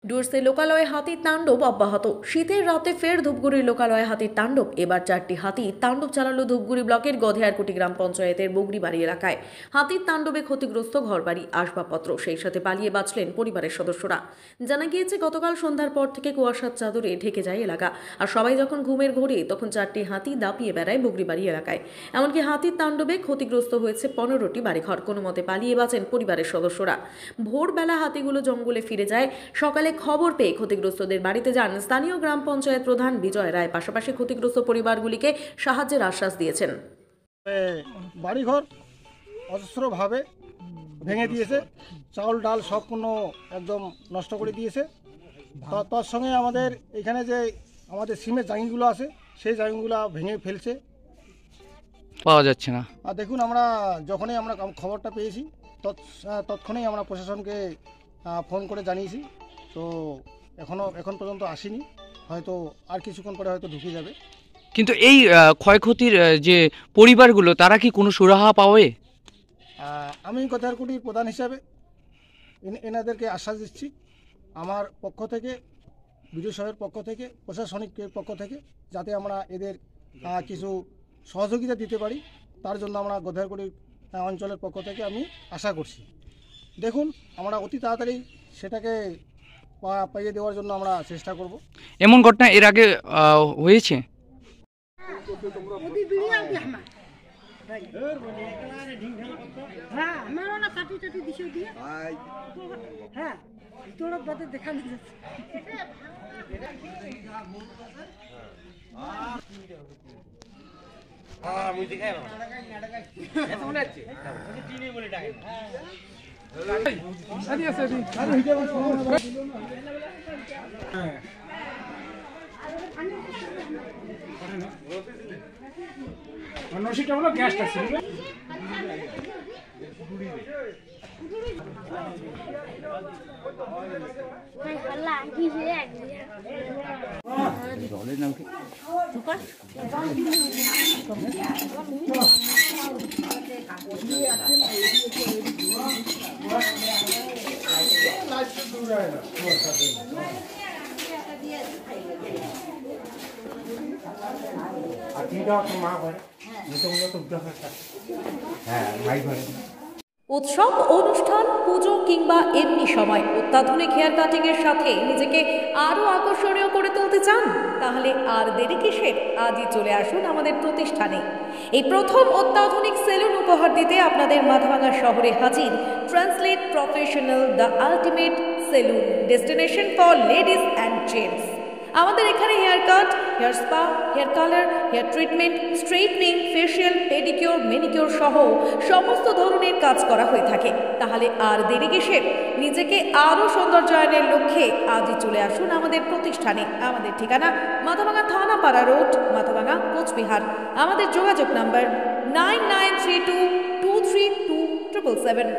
ডুয়ার্সে লোকালয়ে হাতির তাণ্ডব অব্যাহত। শীতের রাতে ফের ধূপগুড়ির লোকালয়ে হাতির তাণ্ডব। এবার 4টি হাতি তাণ্ডব চালালো ধূপগুড়ি ব্লকের গধেয়ারকুটি গ্রাম পঞ্চায়েতের বগরিবাড়ি এলাকায়। হাতির তাণ্ডবে ক্ষতিগ্রস্ত ঘরবাড়ি, আসবাবপত্র, সেই সাথে পালিয়ে বাঁচলেন পরিবারের সদস্যরা। জানা গিয়েছে গতকাল সন্ধ্যার পর থেকে কুয়াশার চাদরে ঢেকে যায় এলাকা। আর সবাই যখন ঘুমের ঘোরে তখন 4টি হাতি দাপিয়ে বেড়ায় বগরিবাড়ি এলাকায়। এমনকি হাতির তাণ্ডবে ক্ষতিগ্রস্ত হয়েছে 15টি বাড়িঘর। কোনো মতে পালিয়ে বাঁচেন পরিবারের সদস্যরা। ভোরবেলা হাতিগুলো জঙ্গলে ফিরে যায়। সকালে খবর পেয়ে ক্ষতিগ্রস্তদের বাড়িতে যান স্থানীয় গ্রাম পঞ্চায়েত প্রধান বিজয় রায়। পাশাপাশি ক্ষতিগ্রস্ত পরিবারগুলিকে সাহায্যের আশ্বাস দিয়েছেন। বাড়িঘর অজস্রভাবে ভেঙে দিয়েছে, চাউল ডাল সব কোনো একদম নষ্ট করে দিয়েছে। তার সঙ্গে আমাদের এখানে যে আমাদের সিমের জায়গাগুলো আছে সেই জায়গাগুলো ভেঙে ফেলছে, পাওয়া যাচ্ছে না। আর দেখুন আমরা যখনই আমরা খবরটা পেয়েছি তৎক্ষণেই আমরা প্রশাসনকে ফোন করে জানিয়েছি। তো এখন পর্যন্ত আসেনি, হয়তো আর কিছুক্ষণ পরে হয়তো ঢুকে যাবে। কিন্তু এই ক্ষয়ক্ষতির যে পরিবারগুলো, তারা কি কোনো সুরাহা পাবে? আমি গধেয়ারকুটির প্রধান হিসাবে এনাদেরকে আশ্বাস দিচ্ছি, আমার পক্ষ থেকে, বিডিও সাহেবের পক্ষ থেকে, প্রশাসনিকের পক্ষ থেকে, যাতে আমরা এদের কিছু সহযোগিতা দিতে পারি, তার জন্য আমরা গধেয়ারকুটির অঞ্চলের পক্ষ থেকে আমি আশা করছি। দেখুন আমরা অতি তাড়াতাড়ি সেটাকে পাইয়ে দেওয়ার জন্য আমরা চেষ্টা করব। এমন ঘটনা এর আগে হয়েছে? নশিটা হলো গ্যাসটা ছিল। জলের নাম কি? উৎসব, অনুষ্ঠান, পুজো কিংবা এমনি সময় অত্যাধুনিক হেয়ার কাটিং এর সাথে নিজেকে আরো আকর্ষণীয় করে তুলতে চান? তাহলে আর দেরি কিসের? আজই চলে আসুন আমাদের প্রতিষ্ঠানে। এই প্রথম অত্যাধুনিক সেলুন উপহার দিতে আপনাদের মাথাভাঙা শহরে হাজির translate professional, the ultimate salon, destination for ladies and gents. আমাদের এখানে hair cut, hair spa, hair colour, hair treatment, straightening, facial, pedicure, manicure সহ সমস্ত ধরনের কাজ করা হয়ে থাকে। তাহলে আর দেরি কিসের? নিজেকে আরও সৌন্দর্যায়নের লক্ষ্যে আজই চলে আসুন আমাদের প্রতিষ্ঠানে। আমাদের ঠিকানা মাথাভাঙা থানাপাড়া রোড, মাথাভাঙা, কোচবিহার। আমাদের যোগাযোগ নাম্বার 9932232777।